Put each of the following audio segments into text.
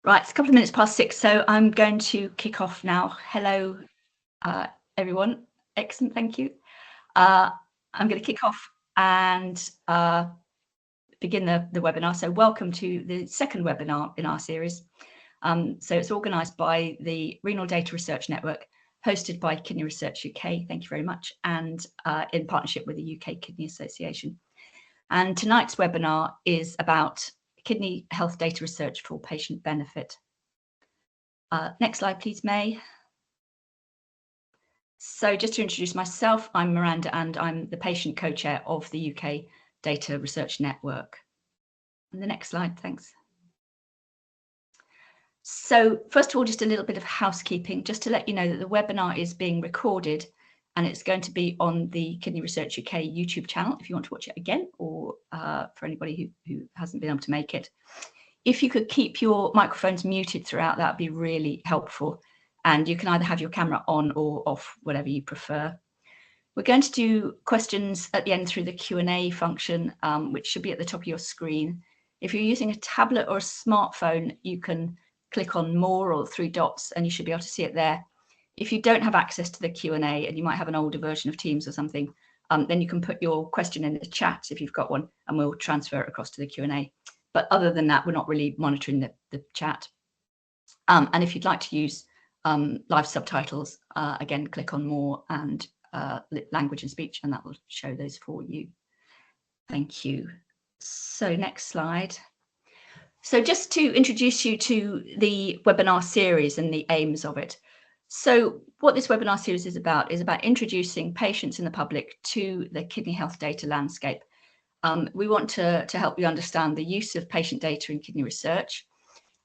Right, it's a couple of minutes past 6, so I'm going to kick off now. Hello, everyone. Excellent, thank you. I'm going to kick off and begin the webinar. So welcome to the second webinar in our series. So it's organised by the Renal Data Research Network, hosted by Kidney Research UK, thank you very much, and in partnership with the UK Kidney Association. And tonight's webinar is about kidney health data research for patient benefit. Next slide, please, May. So just to introduce myself, I'm Miranda and I'm the patient co-chair of the UK Data Research Network. And the next slide, thanks. So first of all, just a little bit of housekeeping, just to let you know that the webinar is being recorded and it's going to be on the Kidney Research UK YouTube channel if you want to watch it again, or for anybody who hasn't been able to make it. If you could keep your microphones muted throughout, that would be really helpful. And you can either have your camera on or off, whatever you prefer. We're going to do questions at the end through the Q&A function, which should be at the top of your screen. If you're using a tablet or a smartphone, you can click on more or three dots and you should be able to see it there. If you don't have access to the Q&A and you might have an older version of Teams or something, then you can put your question in the chat if you've got one and we'll transfer it across to the Q&A. But other than that, we're not really monitoring the chat. And if you'd like to use live subtitles, again, click on more and language and speech, and that will show those for you. Thank you. So next slide. So just to introduce you to the webinar series and the aims of it. So what this webinar series is about introducing patients and the public to the kidney health data landscape. We want to help you understand the use of patient data in kidney research.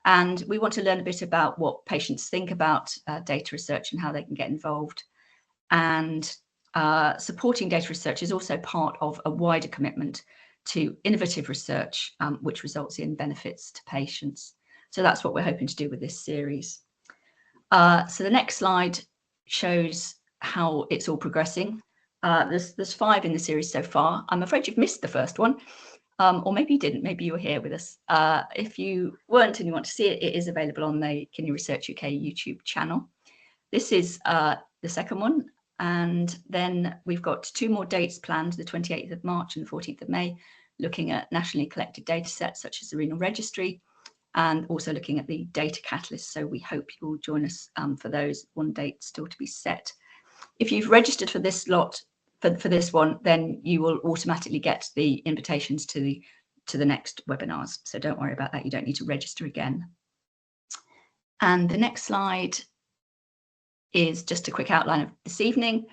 And we want to learn a bit about what patients think about data research and how they can get involved. And supporting data research is also part of a wider commitment to innovative research, which results in benefits to patients. So that's what we're hoping to do with this series. So the next slide shows how it's all progressing. There's 5 in the series so far. I'm afraid you've missed the first one, or maybe you didn't. Maybe you were here with us. If you weren't and you want to see it, it is available on the Kidney Research UK YouTube channel. This is the second one, and then we've got 2 more dates planned, the 28th of March and the 14th of May, looking at nationally collected data sets such as the Renal Registry, and also looking at the data catalyst. So we hope you'll join us for those. One date still to be set. If you've registered for this lot, for this one, then you will automatically get the invitations to the next webinars. So don't worry about that. You don't need to register again. And the next slide is just a quick outline of this evening.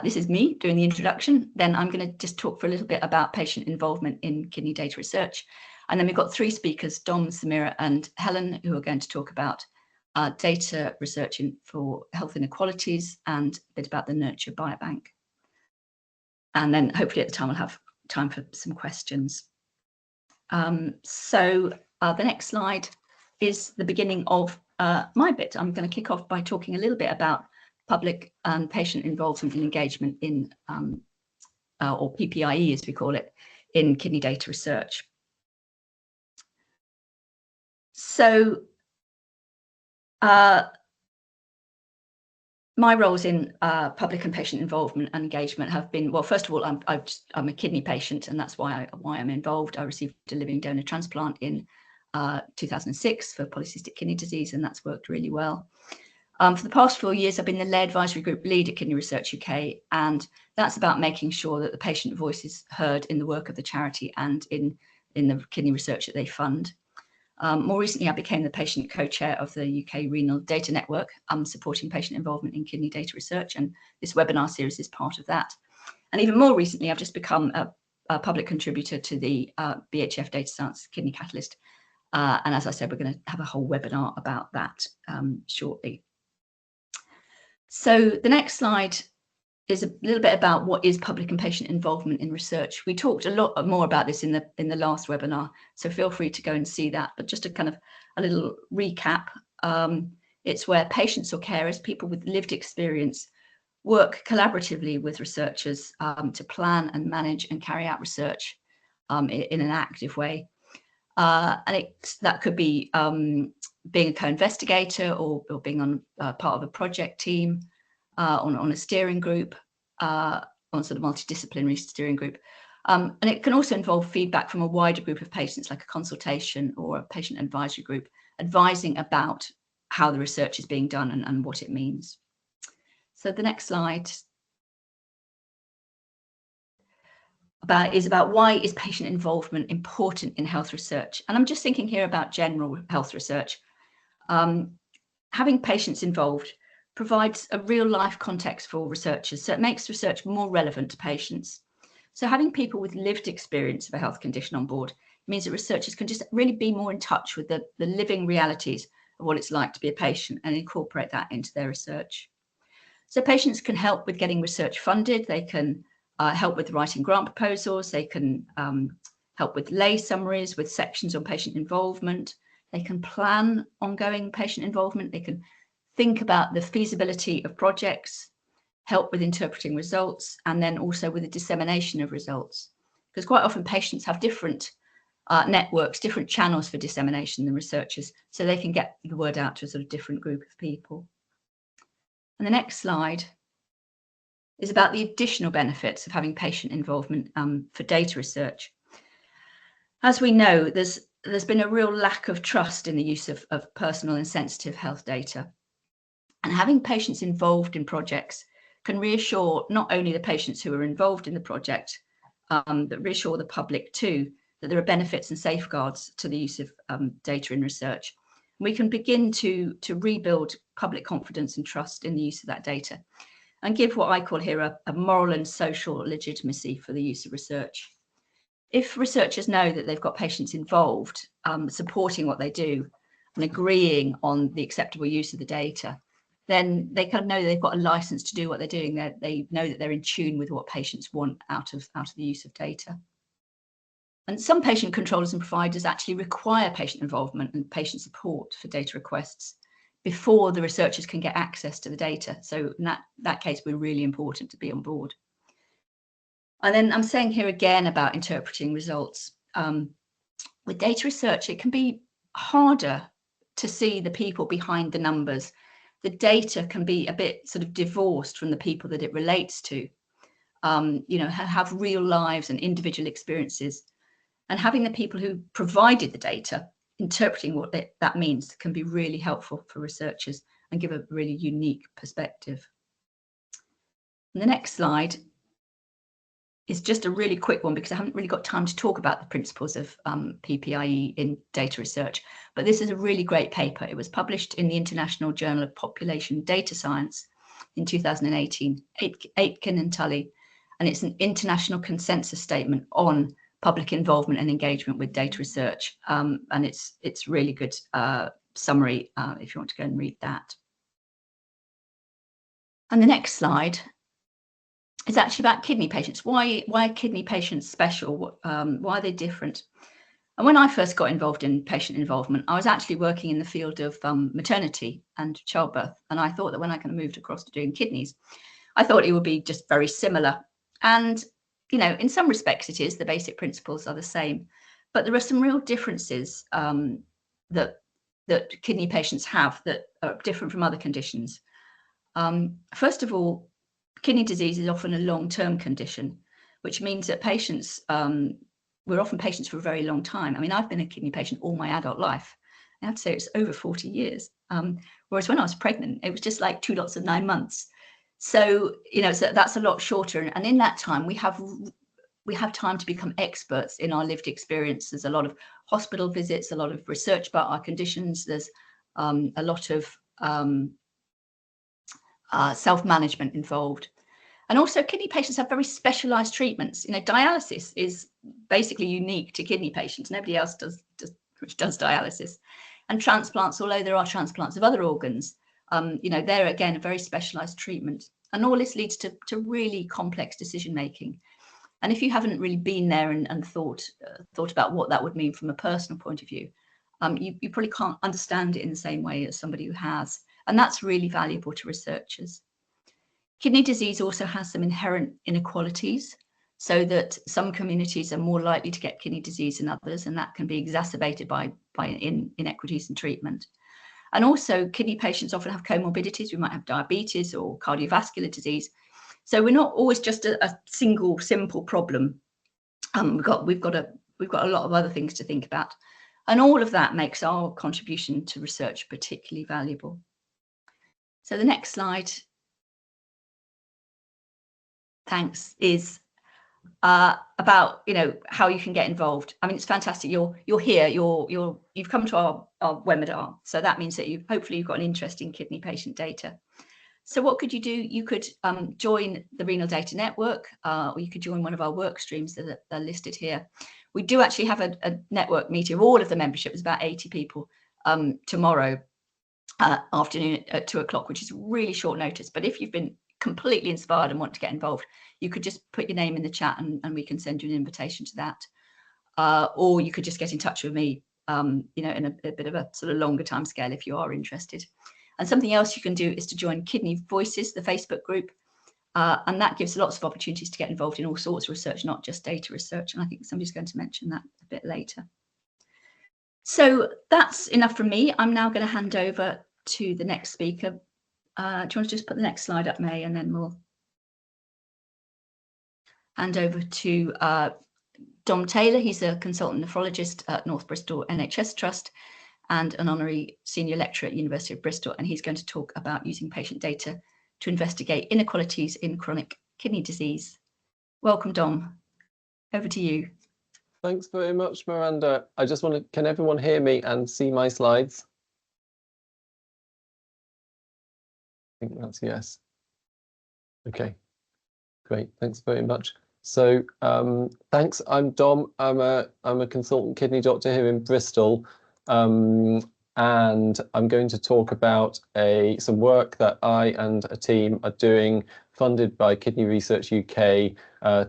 This is me doing the introduction. Then I'm going to just talk for a little bit about patient involvement in kidney data research. And then we've got 3 speakers, Dom, Samira and Helen, who are going to talk about data research for health inequalities and a bit about the Nurture biobank. And then hopefully at the time we'll have time for some questions. So the next slide is the beginning of my bit. I'm going to kick off by talking a little bit about public and patient involvement and engagement in, or PPIE as we call it, in kidney data research. So my roles in public and patient involvement and engagement have been, well, first of all, I'm a kidney patient, and that's why I'm involved. I received a living donor transplant in 2006 for polycystic kidney disease, and that's worked really well. For the past 4 years, I've been the lay advisory group lead at Kidney Research UK, and that's about making sure that the patient voice is heard in the work of the charity and in the kidney research that they fund. More recently, I became the patient co-chair of the UK Renal Data Network, supporting patient involvement in kidney data research, and this webinar series is part of that. And even more recently, I've just become a public contributor to the BHF Data Science Kidney Catalyst. And as I said, we're going to have a whole webinar about that shortly. So the next slide is a little bit about what is public and patient involvement in research. We talked a lot more about this in the last webinar, so feel free to go and see that. But just a kind of a little recap, it's where patients or carers, people with lived experience, work collaboratively with researchers to plan and manage and carry out research in an active way. And that could be being a co-investigator or being on part of a project team, on a steering group, on sort of multidisciplinary steering group. And it can also involve feedback from a wider group of patients, like a consultation or a patient advisory group, advising about how the research is being done and what it means. So the next slide is about why is patient involvement important in health research. And I'm just thinking here about general health research. Having patients involved provides a real life context for researchers, so it makes research more relevant to patients. So having people with lived experience of a health condition on board means that researchers can just really be more in touch with the living realities of what it's like to be a patient and incorporate that into their research. So patients can help with getting research funded. They can help with writing grant proposals. They can help with lay summaries, with sections on patient involvement. They can plan ongoing patient involvement. They can think about the feasibility of projects, help with interpreting results, and then also with the dissemination of results. Because quite often patients have different networks, different channels for dissemination than researchers, so they can get the word out to a sort of different group of people. And the next slide is about the additional benefits of having patient involvement for data research. As we know, there's been a real lack of trust in the use of personal and sensitive health data. And having patients involved in projects can reassure not only the patients who are involved in the project, but reassure the public too, that there are benefits and safeguards to the use of data in research. We can begin to rebuild public confidence and trust in the use of that data and give what I call here a moral and social legitimacy for the use of research. If researchers know that they've got patients involved, supporting what they do and agreeing on the acceptable use of the data, then they kind of know they've got a license to do what they're doing. They know that they're in tune with what patients want out of the use of data. And some patient controllers and providers actually require patient involvement and patient support for data requests before the researchers can get access to the data. So in that case, we're really important to be on board. And then I'm saying here again about interpreting results. With data research, it can be harder to see the people behind the numbers. The data can be a bit sort of divorced from the people that it relates to, have real lives and individual experiences. And having the people who provided the data interpreting what that means can be really helpful for researchers and give a really unique perspective. And the next slide is just a really quick one because I haven't really got time to talk about the principles of PPIE in data research, but this is a really great paper. It was published in the International Journal of Population Data Science in 2018, Aitken and Tully, and it's an international consensus statement on public involvement and engagement with data research, and it's really good summary if you want to go and read that. And the next slide is actually about kidney patients. Why are kidney patients special? Why are they different? And when I first got involved in patient involvement, I was actually working in the field of maternity and childbirth. And I thought that when I kind of moved across to doing kidneys, I thought it would be just very similar. And, in some respects it is, the basic principles are the same, but there are some real differences that kidney patients have that are different from other conditions. First of all, kidney disease is often a long-term condition, which means that patients, we're often patients for a very long time. I mean, I've been a kidney patient all my adult life. I have to say it's over 40 years. Whereas when I was pregnant, it was just like 2 lots of 9 months. So, so that's a lot shorter. And in that time, we have time to become experts in our lived experience. There's a lot of hospital visits, a lot of research about our conditions. There's a lot of self-management involved. And also kidney patients have very specialized treatments. Dialysis is basically unique to kidney patients. Nobody else does dialysis. And transplants, although there are transplants of other organs, they're again a very specialized treatment. And all this leads to really complex decision making. And if you haven't really been there and thought about what that would mean from a personal point of view, you probably can't understand it in the same way as somebody who has. And that's really valuable to researchers. Kidney disease also has some inherent inequalities. so that some communities are more likely to get kidney disease than others, and that can be exacerbated by inequities in treatment. And also, kidney patients often have comorbidities. We might have diabetes or cardiovascular disease. So we're not always just a single simple problem. We've got a lot of other things to think about, and all of that makes our contribution to research particularly valuable. So the next slide, thanks, is about how you can get involved. I mean, it's fantastic. You're here. You've come to our webinar, so that means that hopefully you've got an interest in kidney patient data. So what could you do? You could join the Renal Data Network, or you could join one of our work streams that are listed here. We do actually have a network meeting of all of the membership. It's about 80 people tomorrow afternoon at 2 o'clock, which is really short notice. But if you've been completely inspired and want to get involved, you could just put your name in the chat and we can send you an invitation to that. Or you could just get in touch with me, in a bit of a sort of longer time scale if you are interested. And something else you can do is to join Kidney Voices, the Facebook group. And that gives lots of opportunities to get involved in all sorts of research, not just data research. And I think somebody's going to mention that a bit later. So that's enough from me. I'm now going to hand over to the next speaker. Do you want to just put the next slide up, May, and then we'll hand over to Dom Taylor. He's a consultant nephrologist at North Bristol NHS Trust and an honorary senior lecturer at University of Bristol, and he's going to talk about using patient data to investigate inequalities in chronic kidney disease. Welcome, Dom. Over to you. Thanks very much, Miranda. I just want to, can everyone hear me and see my slides? I think that's yes. Okay, great. Thanks very much. So thanks. I'm Dom. I'm a consultant kidney doctor here in Bristol, and I'm going to talk about some work that I and a team are doing, funded by Kidney Research UK,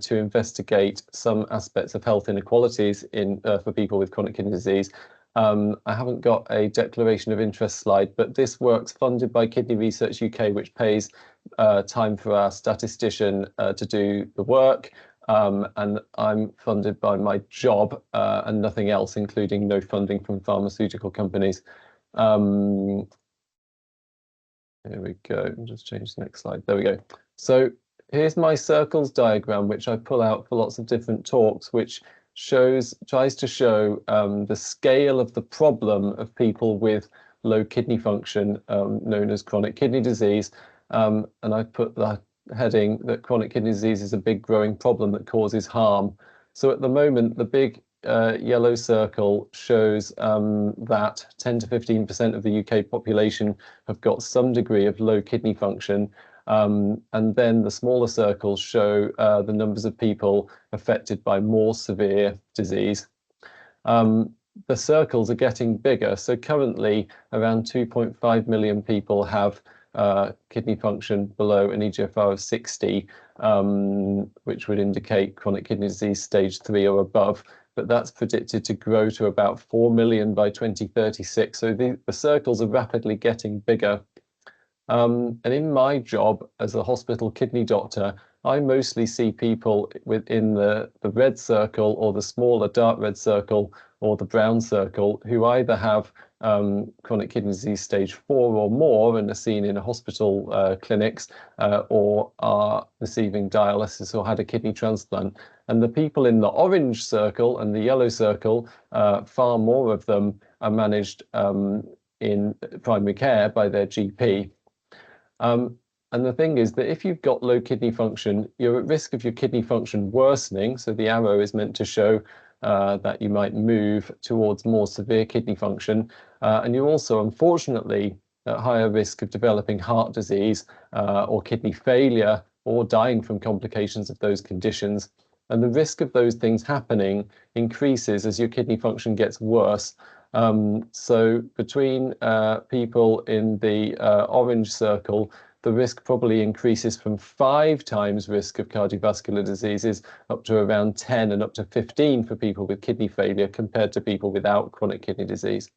to investigate some aspects of health inequalities for people with chronic kidney disease. I haven't got a declaration of interest slide, but this work's funded by Kidney Research UK, which pays time for our statistician to do the work. And I'm funded by my job and nothing else, including no funding from pharmaceutical companies. Here we go. I'll just change the next slide. There we go. So here's my circles diagram, which I pull out for lots of different talks, which tries to show the scale of the problem of people with low kidney function, known as chronic kidney disease. And I put that heading that chronic kidney disease is a big growing problem that causes harm. So at the moment, the big yellow circle shows that 10 to 15% of the UK population have got some degree of low kidney function. And then the smaller circles show the numbers of people affected by more severe disease. The circles are getting bigger. So currently around 2.5 million people have kidney function below an eGFR of 60, which would indicate chronic kidney disease stage 3 or above. But that's predicted to grow to about 4 million by 2036. So the circles are rapidly getting bigger. And in my job as a hospital kidney doctor, I mostly see people within the red circle or the smaller dark red circle or the brown circle who either have chronic kidney disease stage 4 or more and are seen in hospital clinics or are receiving dialysis or had a kidney transplant. And the people in the orange circle and the yellow circle, far more of them are managed in primary care by their GP. And the thing is that if you've got low kidney function, you're at risk of your kidney function worsening. So the arrow is meant to show that you might move towards more severe kidney function. And you're also, unfortunately, at higher risk of developing heart disease or kidney failure or dying from complications of those conditions. And the risk of those things happening increases as your kidney function gets worse. So between people in the orange circle, the risk probably increases from 5 times risk of cardiovascular diseases up to around 10 and up to 15 for people with kidney failure compared to people without chronic kidney disease.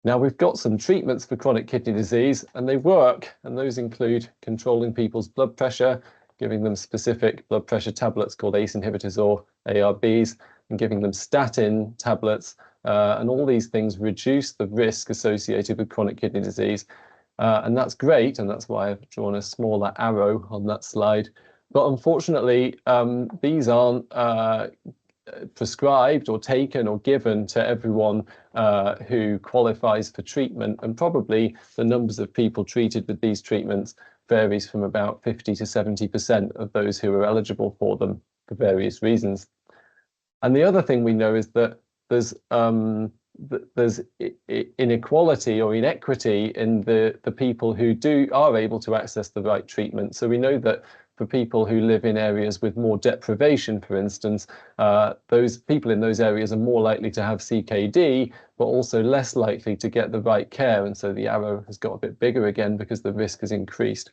Now we've got some treatments for chronic kidney disease and they work, and those include controlling people's blood pressure, giving them specific blood pressure tablets called ACE inhibitors or ARBs, and giving them statin tablets. And all these things reduce the risk associated with chronic kidney disease. And that's great, and that's why I've drawn a smaller arrow on that slide. But unfortunately, these aren't prescribed or taken or given to everyone who qualifies for treatment, and probably the numbers of people treated with these treatments varies from about 50 to 70% of those who are eligible for them for various reasons. And the other thing we know is that there's inequality or inequity in the people who are able to access the right treatment. So we know that for people who live in areas with more deprivation, for instance, those people in those areas are more likely to have CKD, but also less likely to get the right care. And so the arrow has got a bit bigger again because the risk has increased.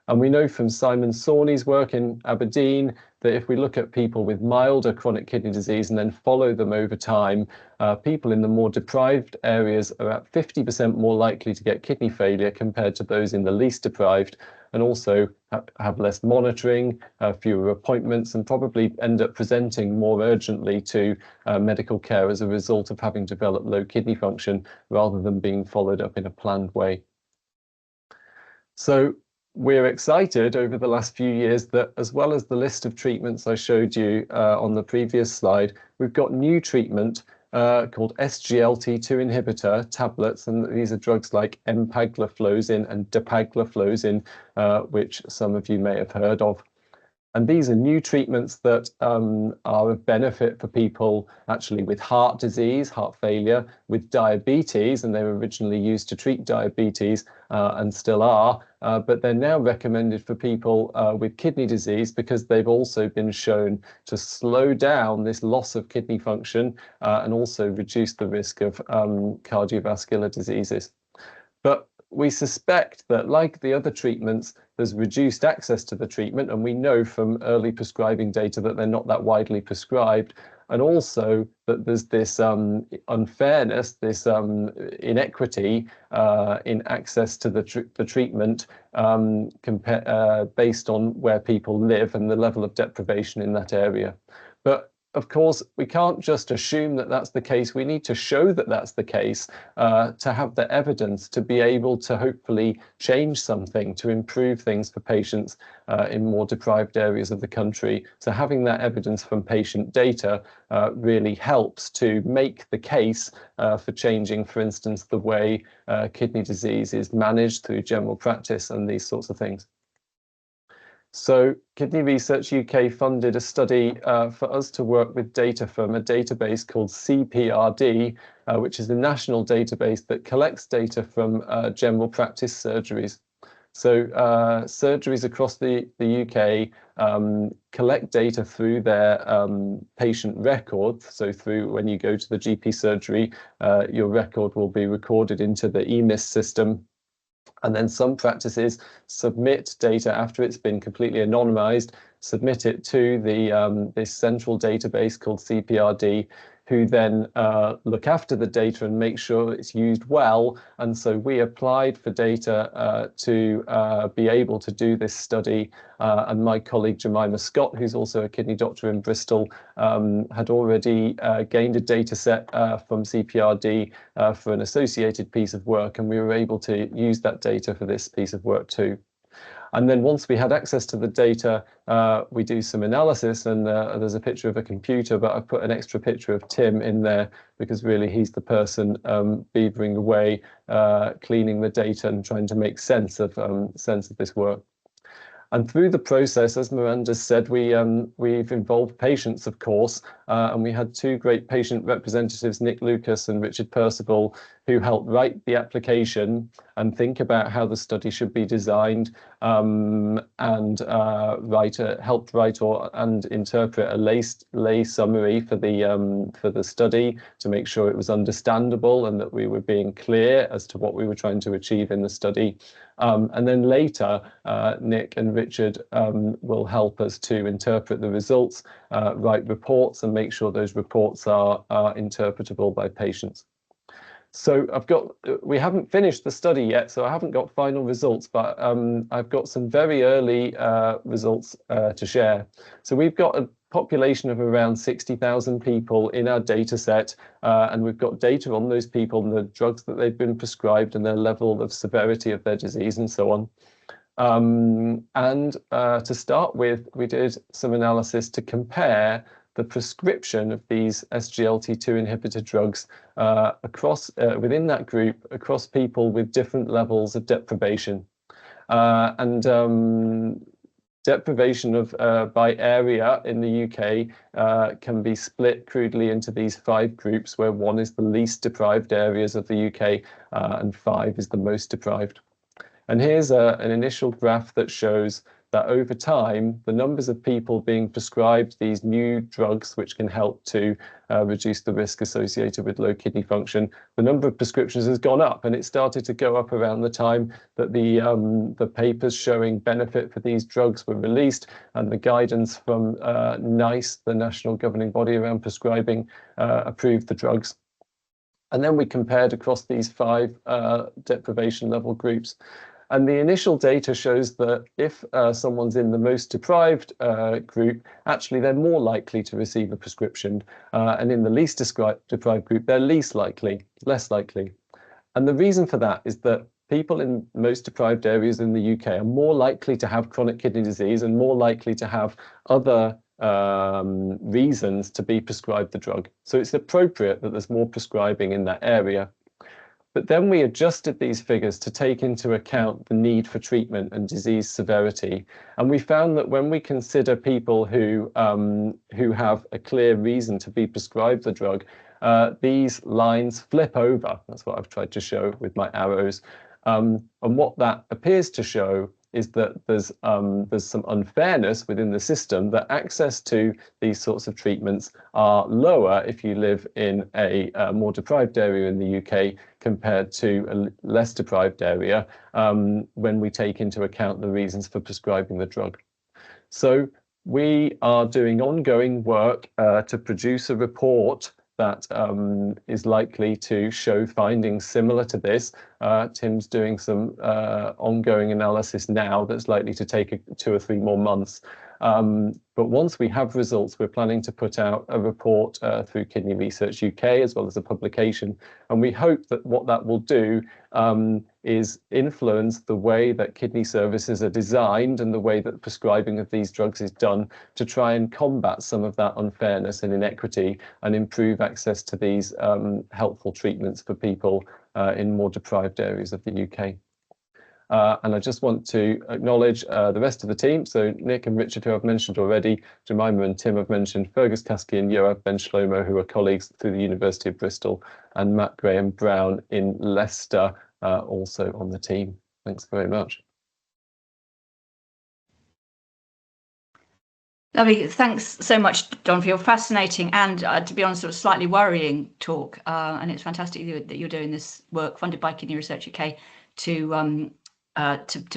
And we know from Simon Sawney's work in Aberdeen that if we look at people with milder chronic kidney disease and then follow them over time, people in the more deprived areas are at 50% more likely to get kidney failure compared to those in the least deprived, and also have less monitoring, fewer appointments, and probably end up presenting more urgently to medical care as a result of having developed low kidney function rather than being followed up in a planned way. So we're excited over the last few years that, as well as the list of treatments I showed you on the previous slide, we've got new treatment called SGLT2 inhibitor tablets, and these are drugs like empagliflozin and dapagliflozin, which some of you may have heard of. And these are new treatments that are of benefit for people actually with heart disease, heart failure, with diabetes, and they were originally used to treat diabetes and still are, but they're now recommended for people with kidney disease because they've also been shown to slow down this loss of kidney function and also reduce the risk of cardiovascular diseases. But we suspect that, like the other treatments, there's reduced access to the treatment, and we know from early prescribing data that they're not that widely prescribed, and also that there's this unfairness, this inequity in access to the treatment based on where people live and the level of deprivation in that area. But of course, we can't just assume that that's the case. We need to show that that's the case to have the evidence to be able to hopefully change something, to improve things for patients in more deprived areas of the country. So having that evidence from patient data really helps to make the case for changing, for instance, the way kidney disease is managed through general practice and these sorts of things. So Kidney Research UK funded a study for us to work with data from a database called CPRD, which is the national database that collects data from general practice surgeries. So surgeries across the UK collect data through their patient record. So through when you go to the GP surgery, your record will be recorded into the EMIS system. And then some practices submit data after it's been completely anonymized, submit it to the this central database called CPRD, who then look after the data and make sure it's used well. And so we applied for data to be able to do this study. And my colleague Jemima Scott, who's also a kidney doctor in Bristol, had already gained a data set from CPRD for an associated piece of work, and we were able to use that data for this piece of work too. And then once we had access to the data, we do some analysis, and there's a picture of a computer, but I've put an extra picture of Tim in there because really he's the person beavering away, cleaning the data and trying to make sense of this work. And through the process, as Miranda said, we've involved patients, of course, and we had two great patient representatives, Nick Lucas and Richard Percival, who helped write the application and think about how the study should be designed, and helped write and interpret a lay summary for the study to make sure it was understandable and that we were being clear as to what we were trying to achieve in the study. And then later, Nick and Richard will help us to interpret the results, write reports, and make sure those reports are interpretable by patients. So we haven't finished the study yet, so I haven't got final results, but I've got some very early results to share. So we've got a population of around 60,000 people in our data set, and we've got data on those people and the drugs that they've been prescribed and their level of severity of their disease and so on. To start with, we did some analysis to compare the prescription of these SGLT2 inhibitor drugs across within that group across people with different levels of deprivation. Deprivation of by area in the UK can be split crudely into these 5 groups, where 1 is the least deprived areas of the UK and 5 is the most deprived. And here's an initial graph that shows that over time, the numbers of people being prescribed these new drugs, which can help to reduce the risk associated with low kidney function, the number of prescriptions has gone up, and it started to go up around the time that the papers showing benefit for these drugs were released, and the guidance from NICE, the national governing body around prescribing, approved the drugs. And then we compared across these 5 deprivation level groups. And the initial data shows that if someone's in the most deprived group, actually they're more likely to receive a prescription. And in the least deprived group, they're less likely. And the reason for that is that people in most deprived areas in the UK are more likely to have chronic kidney disease and more likely to have other reasons to be prescribed the drug. So it's appropriate that there's more prescribing in that area. But then we adjusted these figures to take into account the need for treatment and disease severity. And we found that when we consider people who have a clear reason to be prescribed the drug, these lines flip over. That's what I've tried to show with my arrows. And what that appears to show is that there's some unfairness within the system, that access to these sorts of treatments are lower if you live in a more deprived area in the UK compared to a less deprived area, when we take into account the reasons for prescribing the drug. So we are doing ongoing work to produce a report that is likely to show findings similar to this. Tim's doing some ongoing analysis now that's likely to take 2 or 3 more months. But once we have results, we're planning to put out a report through Kidney Research UK, as well as a publication. And we hope that what that will do is influence the way that kidney services are designed and the way that prescribing of these drugs is done, to try and combat some of that unfairness and inequity and improve access to these helpful treatments for people in more deprived areas of the UK. And I just want to acknowledge the rest of the team. So Nick and Richard, who I've mentioned already, Jemima and Tim I've mentioned, Fergus Kasky and Yoav Ben Shlomo, who are colleagues through the University of Bristol, and Matt Graham Brown in Leicester, also on the team. Thanks very much. Lovely. Thanks so much, John, for your fascinating and, to be honest, sort of slightly worrying talk. And it's fantastic that you're doing this work funded by Kidney Research UK to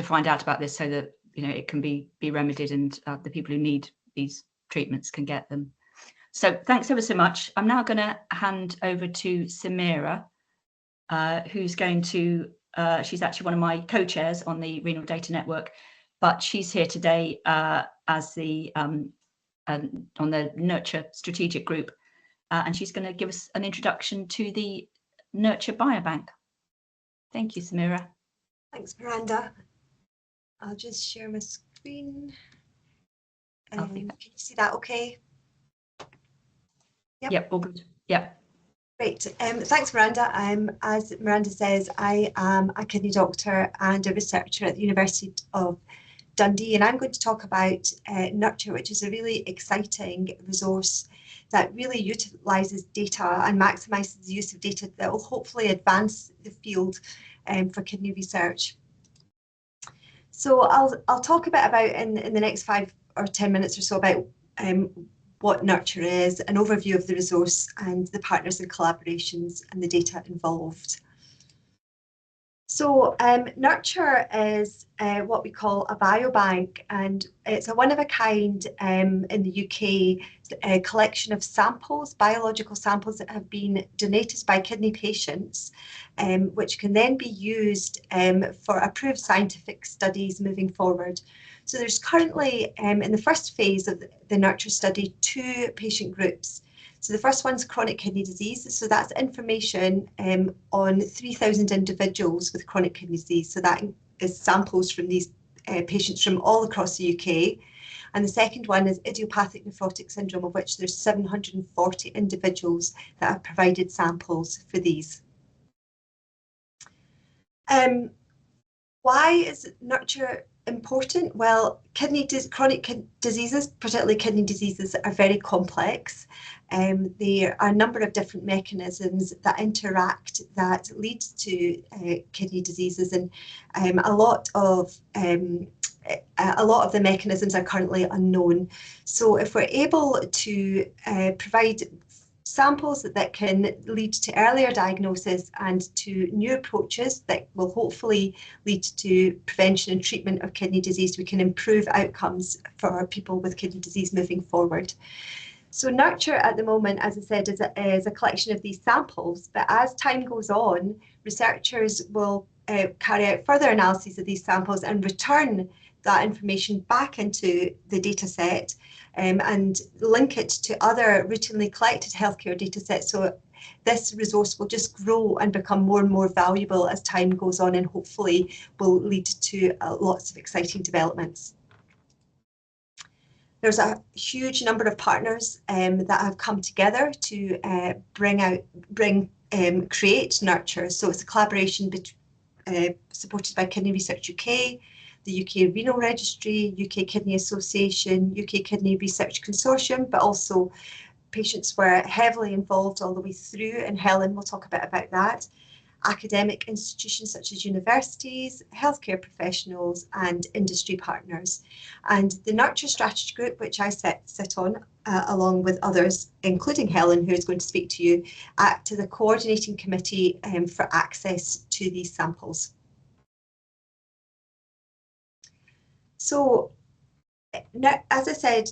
find out about this, so that it can be remedied, and the people who need these treatments can get them. So thanks ever so much. I'm now going to hand over to Samira, who's going to, she's actually one of my co-chairs on the Renal Data Network, but she's here today as the on the Nurture Strategic Group, and she's going to give us an introduction to the Nurture Biobank. Thank you, Samira. Thanks, Miranda. I'll just share my screen. Can you see that okay? Yep, all good. Yep. Great. Thanks, Miranda. As Miranda says, I am a kidney doctor and a researcher at the University of Dundee, and I'm going to talk about Nurture, which is a really exciting resource that really utilises data and maximises the use of data that will hopefully advance the field for kidney research. So I'll talk a bit about in the next 5 or 10 minutes or so about what Nurture is, an overview of the resource and the partners and collaborations and the data involved. So Nurture is what we call a biobank, and it's a one-of-a-kind in the UK a collection of samples, biological samples that have been donated by kidney patients, which can then be used for approved scientific studies moving forward. So there's currently, in the first phase of the Nurture study, 2 patient groups. So the first one's chronic kidney disease. So that's information on 3,000 individuals with chronic kidney disease. So that is samples from these patients from all across the UK. And the second one is idiopathic nephrotic syndrome, of which there's 740 individuals that have provided samples for these. Why is Nurture important? Well, chronic diseases, particularly kidney diseases, are very complex. There are a number of different mechanisms that interact that lead to kidney diseases, and a lot of the mechanisms are currently unknown. So if we're able to provide samples that can lead to earlier diagnosis and to new approaches that will hopefully lead to prevention and treatment of kidney disease, we can improve outcomes for people with kidney disease moving forward. So Nurture at the moment, as I said, is a collection of these samples, but as time goes on, researchers will carry out further analyses of these samples and return that information back into the data set and link it to other routinely collected healthcare data sets. So this resource will just grow and become more and more valuable as time goes on, and hopefully will lead to lots of exciting developments. There's a huge number of partners that have come together to create Nurture. So it's a collaboration supported by Kidney Research UK, the UK Renal Registry, UK Kidney Association, UK Kidney Research Consortium, but also patients were heavily involved all the way through, and Helen will talk a bit about that. Academic institutions such as universities, healthcare professionals, and industry partners. And the Nurture Strategy Group, which I sit on, along with others, including Helen, who is going to speak to you, act as a coordinating committee for access to these samples. So, as I said,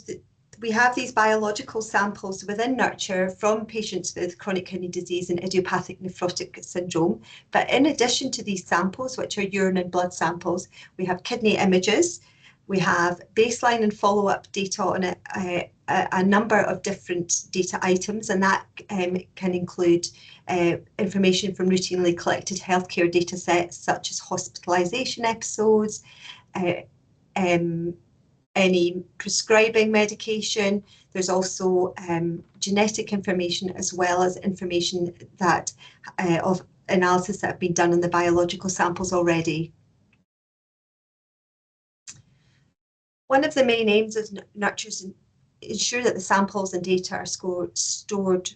we have these biological samples within Nurture from patients with chronic kidney disease and idiopathic nephrotic syndrome. But in addition to these samples, which are urine and blood samples, we have kidney images, we have baseline and follow-up data on a number of different data items, and that can include information from routinely collected healthcare data sets such as hospitalisation episodes, any prescribing medication. There's also genetic information, as well as information that of analysis that have been done on the biological samples already. One of the main aims of Nurture is to ensure that the samples and data are stored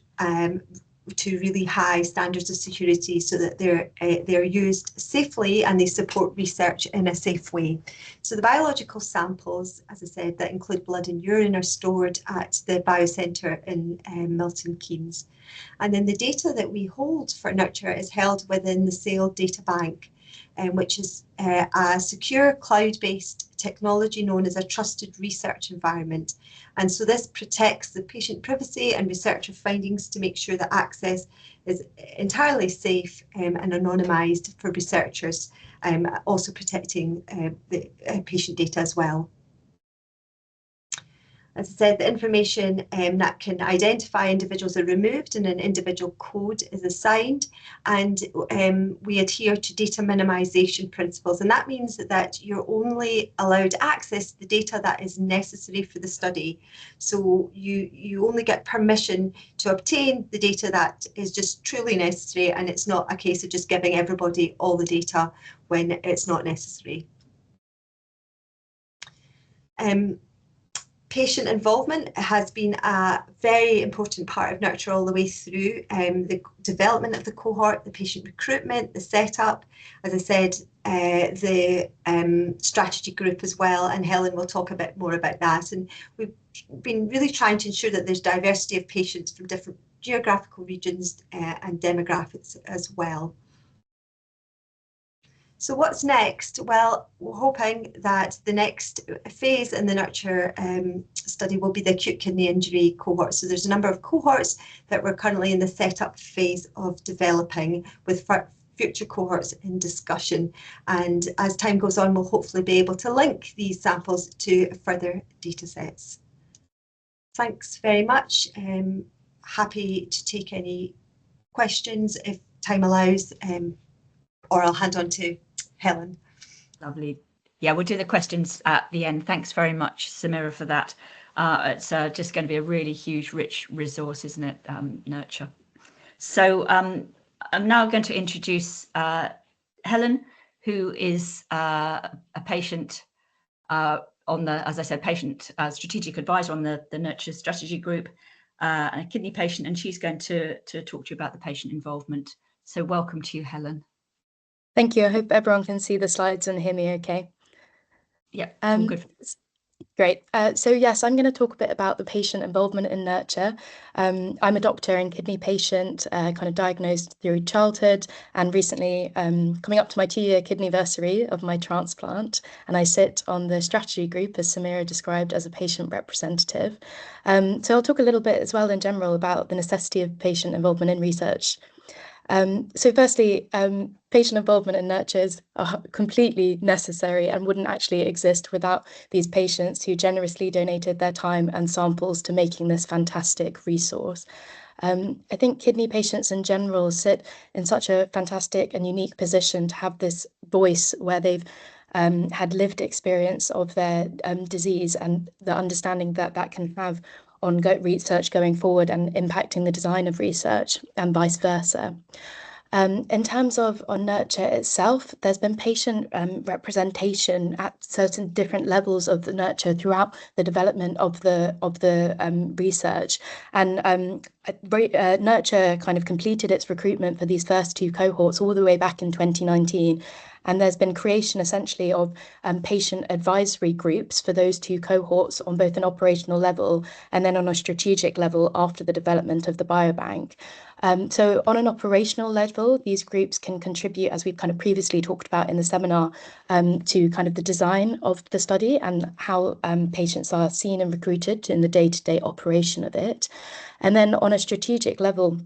to really high standards of security, so that they're used safely and they support research in a safe way. So the biological samples, as I said, that include blood and urine, are stored at the Biocentre in Milton Keynes. And then the data that we hold for Nurture is held within the SAIL data bank, which is a secure cloud-based technology known as a trusted research environment. And so this protects the patient privacy and researcher findings to make sure that access is entirely safe and anonymised for researchers, also protecting the patient data as well. As I said, the information that can identify individuals are removed and an individual code is assigned, and we adhere to data minimization principles, and that means that you're only allowed access to the data that is necessary for the study. So you only get permission to obtain the data that is just truly necessary, and it's not a case of just giving everybody all the data when it's not necessary. Patient involvement has been a very important part of Nurture all the way through, the development of the cohort, the patient recruitment, the setup, as I said, the strategy group as well, and Helen will talk a bit more about that. And we've been really trying to ensure that there's diversity of patients from different geographical regions and demographics as well. So what's next? Well, we're hoping that the next phase in the Nurture study will be the acute kidney injury cohort. So there's a number of cohorts that we're currently in the setup phase of developing, with future cohorts in discussion. And as time goes on, we'll hopefully be able to link these samples to further data sets. Thanks very much. Happy to take any questions if time allows, or I'll hand on to Helen. Lovely. Yeah, we'll do the questions at the end. Thanks very much, Samira, for that. It's just going to be a really huge, rich resource, isn't it, Nurture? So I'm now going to introduce Helen, who is a patient on the, as I said, patient strategic advisor on the Nurture strategy group, and a kidney patient, and she's going to talk to you about the patient involvement. So welcome to you, Helen. Thank you. I hope everyone can see the slides and hear me okay. Yeah, all good. Great. So yes, I'm going to talk a bit about the patient involvement in Nurture. I'm a doctor and kidney patient, kind of diagnosed through childhood, and recently coming up to my 2-year kidneyversary of my transplant. And I sit on the strategy group, as Samira described, as a patient representative. So I'll talk a little bit as well in general about the necessity of patient involvement in research. So firstly, patient involvement in Nurtures are completely necessary and wouldn't actually exist without these patients who generously donated their time and samples to making this fantastic resource. I think kidney patients in general sit in such a fantastic and unique position to have this voice where they've had lived experience of their disease, and the understanding that that can have on research going forward and impacting the design of research, and vice versa. In terms of on Nurture itself, there's been patient representation at certain different levels of the Nurture throughout the development of the research. And Nurture kind of completed its recruitment for these first 2 cohorts all the way back in 2019. And there's been creation essentially of patient advisory groups for those 2 cohorts on both an operational level and then on a strategic level after the development of the biobank. So on an operational level, these groups can contribute, as we've kind of previously talked about in the seminar, to kind of the design of the study and how patients are seen and recruited in the day-to-day operation of it. And then on a strategic level,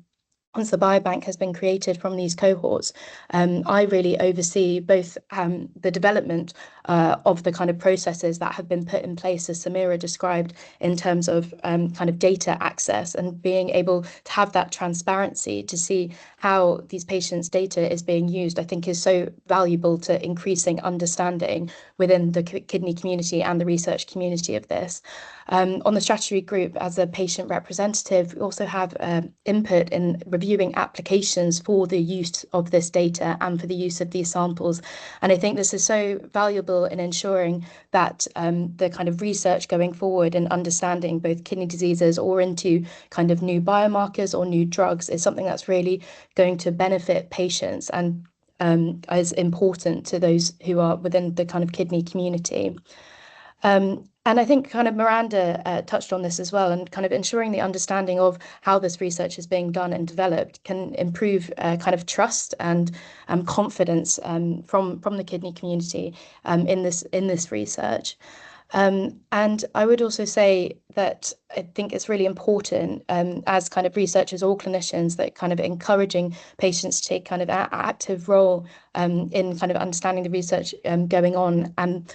once the biobank has been created from these cohorts, I really oversee both the development of the kind of processes that have been put in place, as Samira described, in terms of kind of data access and being able to have that transparency to see how these patients' data is being used, I think is so valuable to increasing understanding within the kidney community and the research community of this. On the strategy group, as a patient representative, we also have input in reviewing applications for the use of this data and for the use of these samples. And I think this is so valuable in ensuring that the kind of research going forward and understanding both kidney diseases or into kind of new biomarkers or new drugs is something that's really going to benefit patients and is important to those who are within the kind of kidney community. And I think kind of Miranda touched on this as well, and kind of ensuring the understanding of how this research is being done and developed can improve kind of trust and confidence from the kidney community in this research. And I would also say that I think it's really important as kind of researchers or clinicians that kind of encouraging patients to take kind of an active role in kind of understanding the research going on and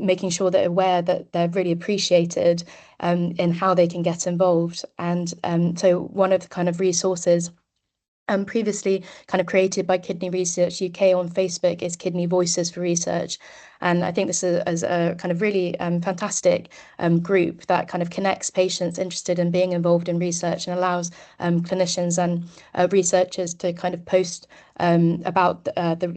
making sure they're aware that they're really appreciated in how they can get involved. And so one of the kind of resources previously kind of created by Kidney Research UK on Facebook is Kidney Voices for Research. And I think this is a kind of really fantastic group that kind of connects patients interested in being involved in research and allows clinicians and researchers to kind of post about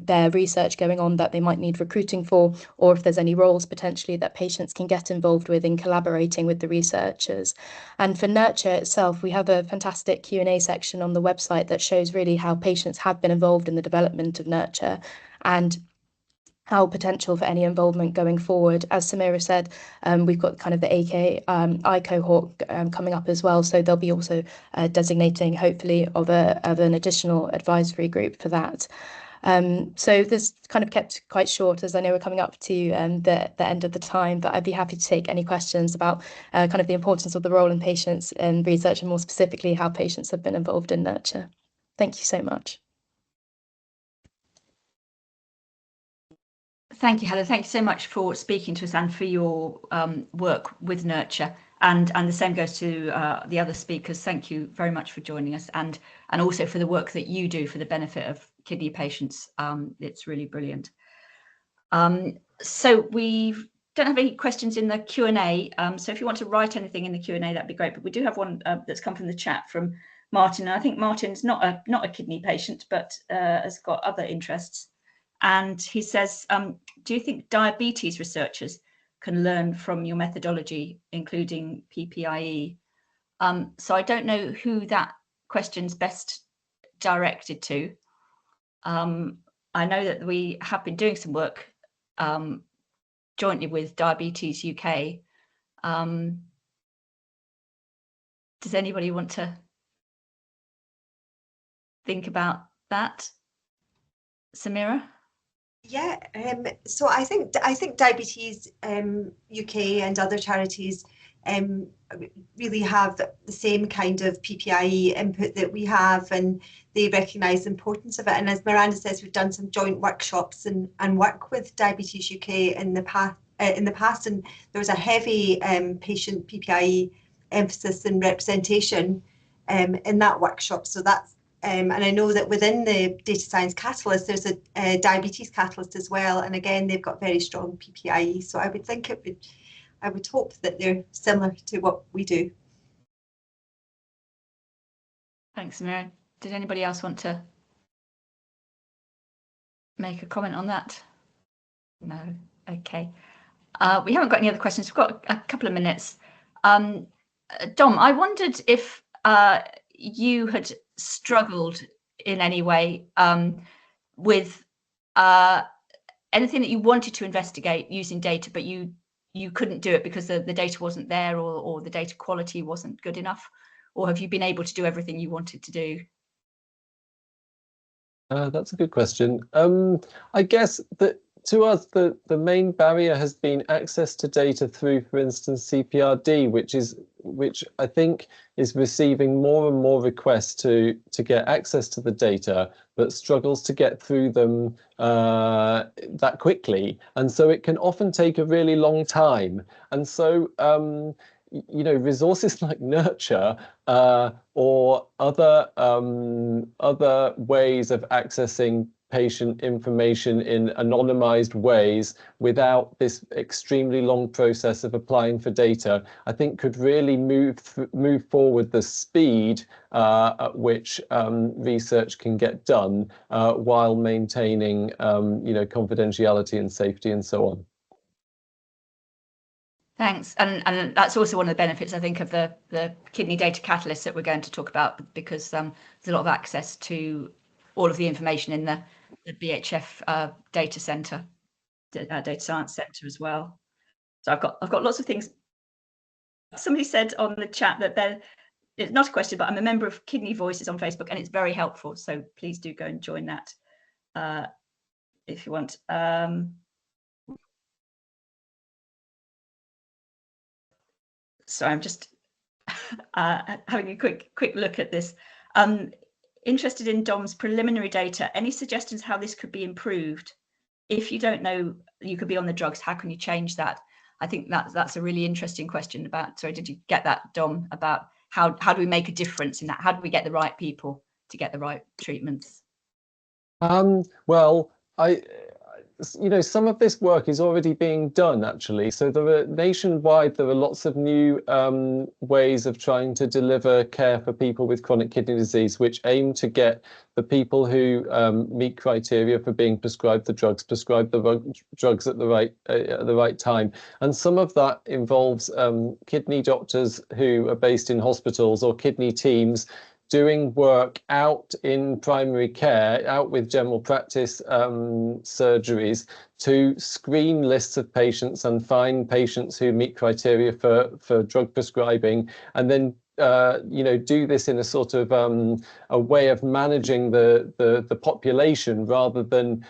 their research going on that they might need recruiting for, or if there's any roles potentially that patients can get involved with in collaborating with the researchers. And for Nurture itself, we have a fantastic Q&A section on the website that shows really how patients have been involved in the development of Nurture and how potential for any involvement going forward. As Samira said, we've got kind of the AKI cohort coming up as well, so they'll be also designating hopefully of an additional advisory group for that. So this kind of kept quite short, as I know we're coming up to the end of the time, but I'd be happy to take any questions about kind of the importance of the role in patients in research, and more specifically how patients have been involved in nurture. Thank you so much. Thank you, Helen. Thank you so much for speaking to us and for your work with Nurture. And the same goes to the other speakers. Thank you very much for joining us, and also for the work that you do for the benefit of kidney patients. It's really brilliant. So we don't have any questions in the Q&A. So if you want to write anything in the Q&A, that'd be great. But we do have one that's come from the chat from Martin. And I think Martin's not a kidney patient, but has got other interests. And he says, do you think diabetes researchers can learn from your methodology, including PPIE? So I don't know who that question's best directed to. I know that we have been doing some work jointly with Diabetes UK. Does anybody want to think about that? Samira? Yeah, so I think Diabetes UK and other charities really have the same kind of PPIE input that we have, and they recognise the importance of it. And as Miranda says, we've done some joint workshops and work with Diabetes UK in the past, and there was a heavy patient PPIE emphasis and representation in that workshop. So that's and I know that within the data science catalyst, there's a diabetes catalyst as well. And again, they've got very strong PPIE. So I would think I would hope that they're similar to what we do. Thanks, Samira. Did anybody else want to make a comment on that? No. Okay. We haven't got any other questions. We've got a couple of minutes. Dom, I wondered if you had struggled in any way with anything that you wanted to investigate using data, but you couldn't do it because the data wasn't there, or the data quality wasn't good enough? Or have you been able to do everything you wanted to do? That's a good question. I guess that to us, the main barrier has been access to data through, for instance, CPRD, which I think is receiving more and more requests to get access to the data, but struggles to get through them that quickly. And so it can often take a really long time. And so, you know, resources like Nurture or other ways of accessing patient information in anonymized ways without this extremely long process of applying for data, I think could really move forward the speed at which research can get done while maintaining you know, confidentiality and safety and so on. Thanks. And that's also one of the benefits, I think, of the kidney data catalyst that we're going to talk about, because there's a lot of access to all of the information in the BHF data center, data science center as well. So I've got lots of things. Somebody said on the chat that it's not a question, but I'm a member of Kidney Voices on Facebook, and it's very helpful. So please do go and join that if you want. So I'm just having a quick look at this. Interested in Dom's preliminary data. Any suggestions how this could be improved? If you don't know you could be on the drugs, how can you change that? I think that's a really interesting question about, sorry, did you get that, Dom, about how do we make a difference in that? How do we get the right people to get the right treatments? Well, you know, some of this work is already being done, actually. So nationwide, there are lots of new ways of trying to deliver care for people with chronic kidney disease, which aim to get the people who meet criteria for being prescribed the drugs at the right time. And some of that involves kidney doctors who are based in hospitals, or kidney teams doing work out in primary care, out with general practice surgeries, to screen lists of patients and find patients who meet criteria for drug prescribing, and then do this in a sort of a way of managing the population, rather than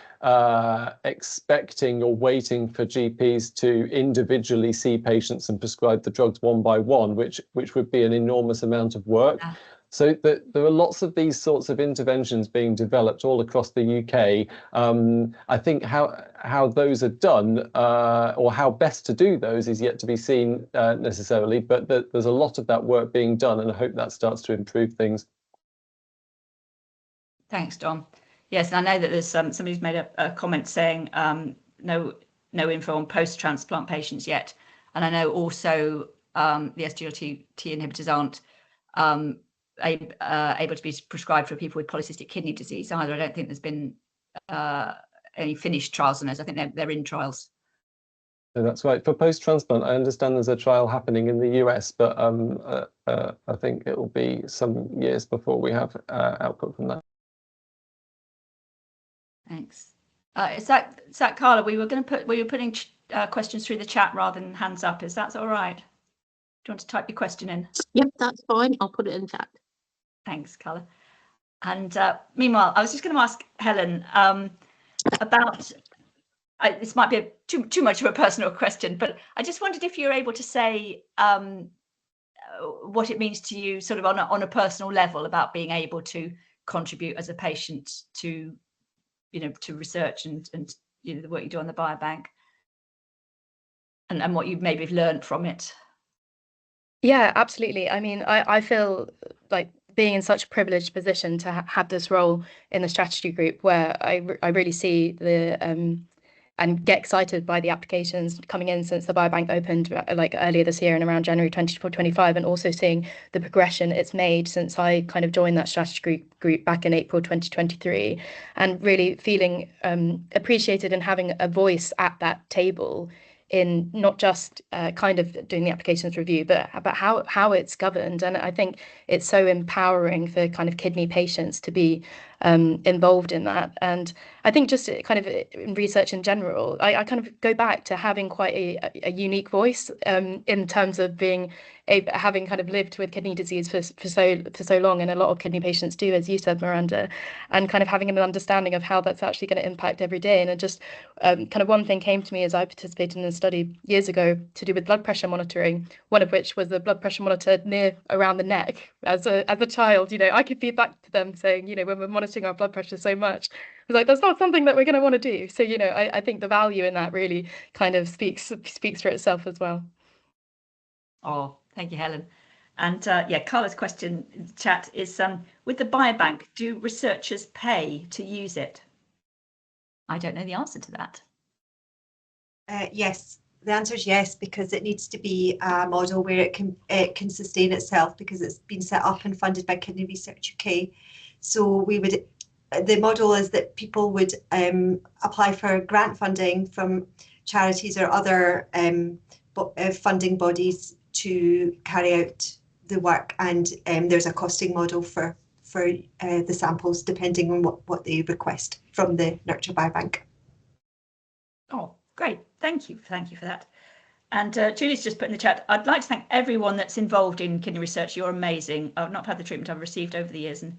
expecting or waiting for GPs to individually see patients and prescribe the drugs one by one, which would be an enormous amount of work. Yeah. So there are lots of these sorts of interventions being developed all across the UK. I think how those are done, or how best to do those, is yet to be seen necessarily, but there's a lot of that work being done, and I hope that starts to improve things. Thanks, Dom. Yes, and I know that there's somebody's made a comment saying no info on post-transplant patients yet, and I know also the SGLT inhibitors aren't able to be prescribed for people with polycystic kidney disease either. I don't think there's been any finished trials on those. I think they're in trials. So that's right. For post-transplant, I understand there's a trial happening in the US, but I think it will be some years before we have output from that. Thanks. Is that Carla? We were putting questions through the chat rather than hands up. Is that all right? Do you want to type your question in? Yep, that's fine. I'll put it in chat. Thanks, Carla. And meanwhile, I was just going to ask Helen about, this might be too much of a personal question, but I just wondered if you're able to say what it means to you sort of on a personal level about being able to contribute as a patient to, to research and the work you do on the biobank, and what you've maybe learned from it. Yeah, absolutely. I mean, I feel like being in such a privileged position to have this role in the strategy group, where I really see the and get excited by the applications coming in since the biobank opened like earlier this year and around January 2025, and also seeing the progression it's made since I kind of joined that strategy group back in April 2023, and really feeling appreciated and having a voice at that table in not just kind of doing the applications review, but about how it's governed. And I think it's so empowering for kind of kidney patients to be involved in that. And I think just kind of in research in general, I kind of go back to having quite a unique voice in terms of having kind of lived with kidney disease for so long, and a lot of kidney patients do, as you said, Miranda, and kind of having an understanding of how that's actually going to impact every day. And it just kind of one thing came to me as I participated in a study years ago to do with blood pressure monitoring, one of which was the blood pressure monitor around the neck. As a child, I could feed back to them saying, when we're monitoring our blood pressure so much, I was like, that's not something that we're going to want to do. So, I think the value in that really kind of speaks for itself as well. Oh, thank you, Helen. And yeah, Carla's question in the chat is, with the biobank, do researchers pay to use it? I don't know the answer to that. Yes, the answer is yes, because it needs to be a model where it can sustain itself, because it's been set up and funded by Kidney Research UK. So the model is that people would apply for grant funding from charities or other funding bodies to carry out the work, and there's a costing model for the samples depending on what they request from the Nurture Biobank. Oh, great. Thank you for that. And Julie's just put in the chat, I'd like to thank everyone that's involved in kidney research. You're amazing. I've not had the treatment I've received over the years, and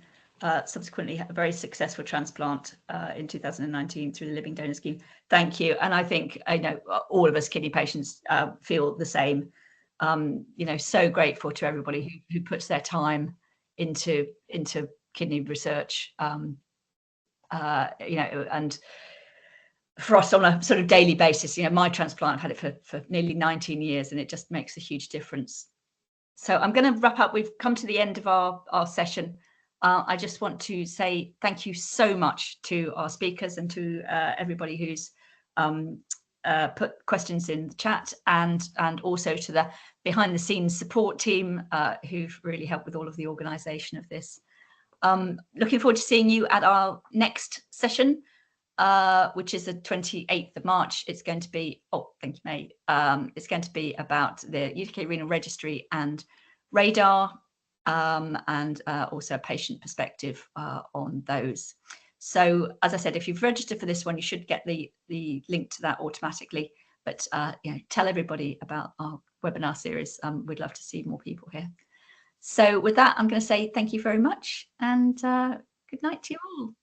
subsequently had a very successful transplant in 2019 through the Living Donor Scheme. Thank you. And I think all of us kidney patients feel the same. So grateful to everybody who puts their time into kidney research, and for us on a sort of daily basis. My transplant, I've had it for nearly 19 years, and it just makes a huge difference. So I'm going to wrap up. We've come to the end of our session. I just want to say thank you so much to our speakers and to everybody who's put questions in the chat, and also to the behind the scenes support team who've really helped with all of the organisation of this. Looking forward to seeing you at our next session, which is the 28th of March. It's going to be, thank you, May. It's going to be about the UK Renal Registry and radar, and also a patient perspective on those. So as I said, if you've registered for this one, you should get the link to that automatically. But tell everybody about our webinar series. We'd love to see more people here. So with that, I'm going to say thank you very much and good night to you all.